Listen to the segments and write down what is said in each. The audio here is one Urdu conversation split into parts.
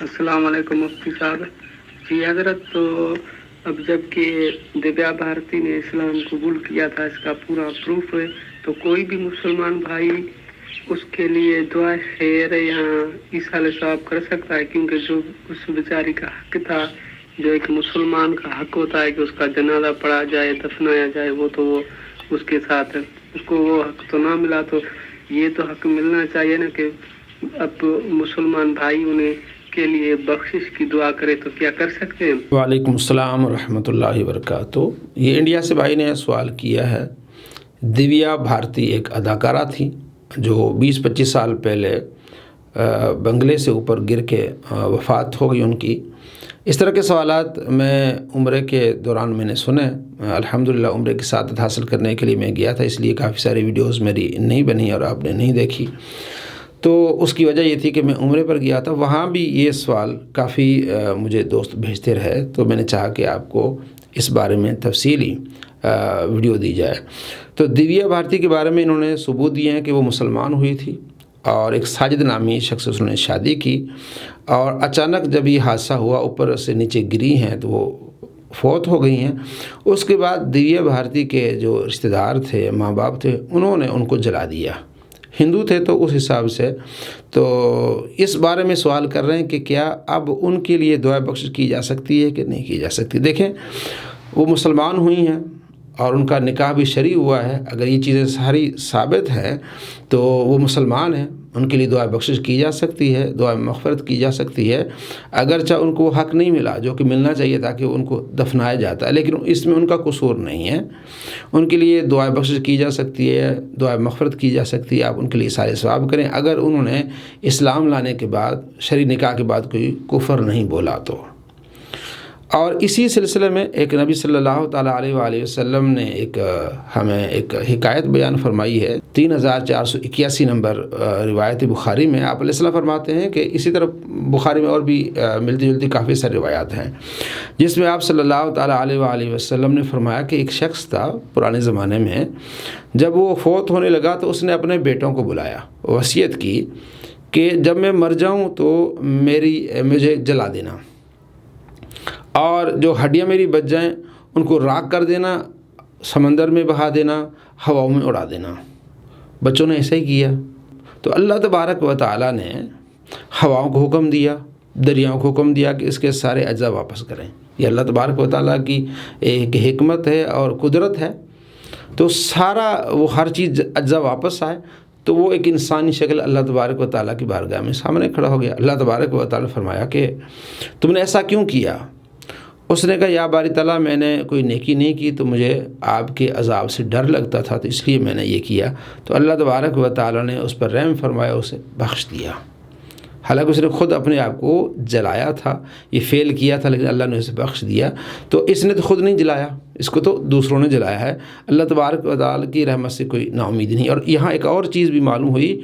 السلام علیکم مفتی صاحب. جی حضرت، تو اب جب کہ دیویا بھارتی نے اسلام قبول کیا تھا، اس کا پورا پروف ہے، تو کوئی بھی مسلمان بھائی اس کے لیے دعا خیر یا ایصال ثواب کر سکتا ہے، کیونکہ جو اس بیچاری کا حق تھا، جو ایک مسلمان کا حق ہوتا ہے کہ اس کا جنازہ پڑھا جائے، دفنایا جائے، وہ تو وہ اس کے ساتھ اس کو وہ حق تو نہ ملا، تو یہ تو حق ملنا چاہیے نا کہ اب مسلمان بھائی انہیں کے لیے بخشش کی دعا کرے، تو کیا کر سکتے ہیں؟ وعلیکم السلام ورحمۃ اللہ وبرکاتہ. یہ انڈیا سے بھائی نے سوال کیا ہے. دیویا بھارتی ایک اداکارہ تھی جو 20-25 سال پہلے بنگلے سے اوپر گر کے وفات ہو گئی ان کی. اس طرح کے سوالات میں عمرے کے دوران میں نے سنے. الحمدللہ عمرے کی سعادت حاصل کرنے کے لیے میں گیا تھا، اس لیے کافی ساری ویڈیوز میری نہیں بنی اور آپ نے نہیں دیکھی. تو اس کی وجہ یہ تھی کہ میں عمرے پر گیا تھا، وہاں بھی یہ سوال کافی مجھے دوست بھیجتے رہے، تو میں نے چاہا کہ آپ کو اس بارے میں تفصیلی ویڈیو دی جائے. تو دیویا بھارتی کے بارے میں انہوں نے ثبوت دیے ہیں کہ وہ مسلمان ہوئی تھی اور ایک ساجد نامی شخص سے انہوں نے شادی کی، اور اچانک جب یہ حادثہ ہوا اوپر سے نیچے گری ہیں تو وہ فوت ہو گئی ہیں. اس کے بعد دیویا بھارتی کے جو رشتہ دار تھے، ماں باپ تھے، انہوں نے ان کو جلا دیا. ہندو تھے تو اس حساب سے تو اس بارے میں سوال کر رہے ہیں کہ کیا اب ان کے لیے دعا بخشش کی جا سکتی ہے کہ نہیں کی جا سکتی. دیکھیں، وہ مسلمان ہوئی ہیں اور ان کا نکاح بھی شرعی ہوا ہے. اگر یہ چیزیں ساری ثابت ہیں تو وہ مسلمان ہیں، ان کے لیے دعا بخشش کی جا سکتی ہے، دعا مغفرت کی جا سکتی ہے. اگرچہ ان کو حق نہیں ملا جو کہ ملنا چاہیے تھا کہ ان کو دفنایا جاتا ہے، لیکن اس میں ان کا قصور نہیں ہے. ان کے لیے دعا بخشش کی جا سکتی ہے، دعا مغفرت کی جا سکتی ہے. آپ ان کے لیے سارے ثواب کریں اگر انہوں نے اسلام لانے کے بعد، شرعی نکاح کے بعد کوئی کفر نہیں بولا تو. اور اسی سلسلے میں ایک نبی صلی اللہ تعالیٰ علیہ وآلہ وسلم نے ہمیں ایک حکایت بیان فرمائی ہے. 3481 نمبر روایت بخاری میں آپ علیہ السلام فرماتے ہیں کہ اسی طرح بخاری میں اور بھی ملتی جلتی کافی ساری روایات ہیں، جس میں آپ صلی اللہ تعالیٰ علیہ وآلہ وسلم نے فرمایا کہ ایک شخص تھا پرانے زمانے میں، جب وہ فوت ہونے لگا تو اس نے اپنے بیٹوں کو بلایا، وصیت کی کہ جب میں مر جاؤں تو مجھے جلا دینا، اور جو ہڈیاں میری بچ جائیں ان کو راکھ کر دینا، سمندر میں بہا دینا، ہواؤں میں اڑا دینا. بچوں نے ایسا ہی کیا تو اللہ تبارک و تعالیٰ نے ہواؤں کو حکم دیا، دریاؤں کو حکم دیا کہ اس کے سارے اجزاء واپس کریں. یہ اللہ تبارک و تعالیٰ کی ایک حکمت ہے اور قدرت ہے. تو سارا وہ ہر چیز اجزاء واپس آئے تو وہ ایک انسانی شکل اللہ تبارک و تعالیٰ کی بارگاہ میں سامنے کھڑا ہو گیا. اللہ تبارک و تعالیٰ نے فرمایا کہ تم نے ایسا کیوں کیا؟ اس نے کہا یا باری تعالیٰ، میں نے کوئی نیکی نہیں کی تو مجھے آپ کے عذاب سے ڈر لگتا تھا، تو اس لیے میں نے یہ کیا. تو اللہ تبارک و تعالیٰ نے اس پر رحم فرمایا، اسے بخش دیا. حالانکہ اس نے خود اپنے آپ کو جلایا تھا، یہ فیل کیا تھا، لیکن اللہ نے اسے بخش دیا. تو اس نے تو خود نہیں جلایا، اس کو تو دوسروں نے جلایا ہے. اللہ تبارک و تعالیٰ کی رحمت سے کوئی نا امید نہیں. اور یہاں ایک اور چیز بھی معلوم ہوئی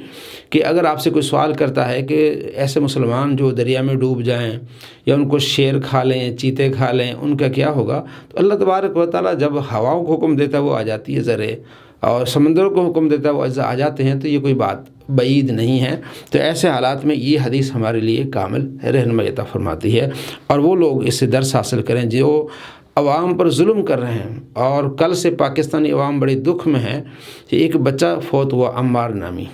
کہ اگر آپ سے کوئی سوال کرتا ہے کہ ایسے مسلمان جو دریا میں ڈوب جائیں یا ان کو شیر کھا لیں، چیتے کھا لیں، ان کا کیا ہوگا؟ تو اللہ تبارک و تعالیٰ جب ہواؤں کو حکم دیتا ہے وہ آ جاتی ہے ذرے، اور سمندر کو حکم دیتا ہے وہ اجزاء آ جاتے ہیں. تو یہ کوئی بات بعید نہیں ہے. تو ایسے حالات میں یہ حدیث ہمارے لیے کامل رہنمائی عطا فرماتی ہے. اور وہ لوگ اس سے درس حاصل کریں جو عوام پر ظلم کر رہے ہیں. اور کل سے پاکستانی عوام بڑے دکھ میں ہے کہ ایک بچہ فوت ہوا، عمار نامی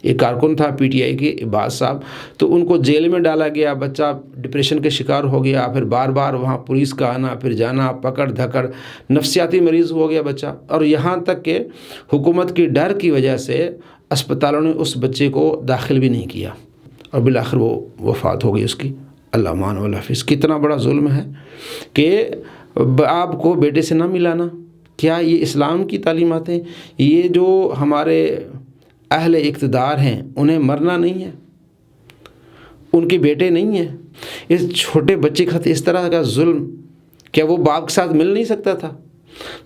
ایک کارکن تھا پی ٹی آئی کے، عباس صاحب. تو ان کو جیل میں ڈالا گیا، بچہ ڈپریشن کے شکار ہو گیا، پھر بار بار وہاں پولیس کا آنا، پھر جانا، پکڑ دھکڑ، نفسیاتی مریض ہو گیا بچہ. اور یہاں تک کہ حکومت کی ڈر کی وجہ سے اسپتالوں نے اس بچے کو داخل بھی نہیں کیا، اور بالآخر وہ وفات ہو گئی اس کی. اللہ مان والحافظ. کتنا بڑا ظلم ہے کہ آپ کو بیٹے سے نہ ملانا. کیا یہ اسلام کی تعلیمات ہیں؟ یہ جو ہمارے اہل اقتدار ہیں انہیں مرنا نہیں ہے، ان کے بیٹے نہیں ہیں. اس چھوٹے بچے کے ساتھ اس طرح کا ظلم، کیا وہ باپ کے ساتھ مل نہیں سکتا تھا؟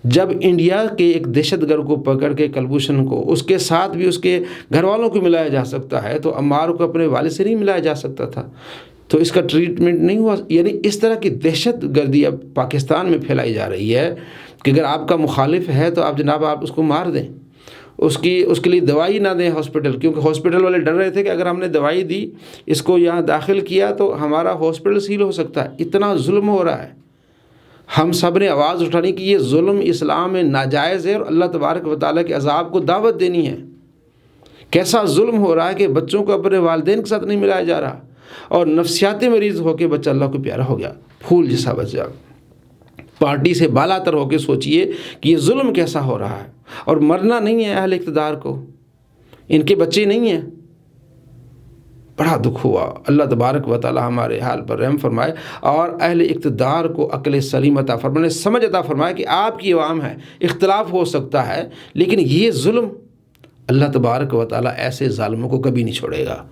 جب انڈیا کے ایک دہشت گرد کو پکڑ کے کلبھوشن کو، اس کے ساتھ بھی اس کے گھر والوں کو ملایا جا سکتا ہے، تو عمار کو اپنے والد سے نہیں ملایا جا سکتا تھا؟ تو اس کا ٹریٹمنٹ نہیں ہوا. یعنی اس طرح کی دہشت گردی اب پاکستان میں پھیلائی جا رہی ہے کہ اگر آپ کا مخالف ہے تو آپ جناب آپ اس کو مار دیں، اس کے لیے دوائی نہ دیں ہاسپٹل، کیونکہ ہاسپٹل والے ڈر رہے تھے کہ اگر ہم نے دوائی دی، اس کو یہاں داخل کیا تو ہمارا ہاسپٹل سیل ہو سکتا ہے۔ اتنا ظلم ہو رہا ہے، ہم سب نے آواز اٹھانی کہ یہ ظلم اسلام میں ناجائز ہے اور اللہ تبارک و تعالیٰ کے عذاب کو دعوت دینی ہے۔ کیسا ظلم ہو رہا ہے کہ بچوں کو اپنے والدین کے ساتھ نہیں ملایا جا رہا، اور نفسیاتی مریض ہو کے بچہ اللہ کو پیارا ہو گیا، پھول جیسا بچہ۔ پارٹی سے بالا تر ہو کے سوچئے کہ یہ ظلم کیسا ہو رہا ہے، اور مرنا نہیں ہے اہل اقتدار کو، ان کے بچے نہیں ہیں۔ بڑا دکھ ہوا۔ اللہ تبارک و تعالی ہمارے حال پر رحم فرمائے اور اہل اقتدار کو عقل سلیم عطا فرمائے، سمجھ عطا فرمائے کہ آپ کی عوام ہے، اختلاف ہو سکتا ہے، لیکن یہ ظلم اللہ تبارک و تعالی ایسے ظالموں کو کبھی نہیں چھوڑے گا۔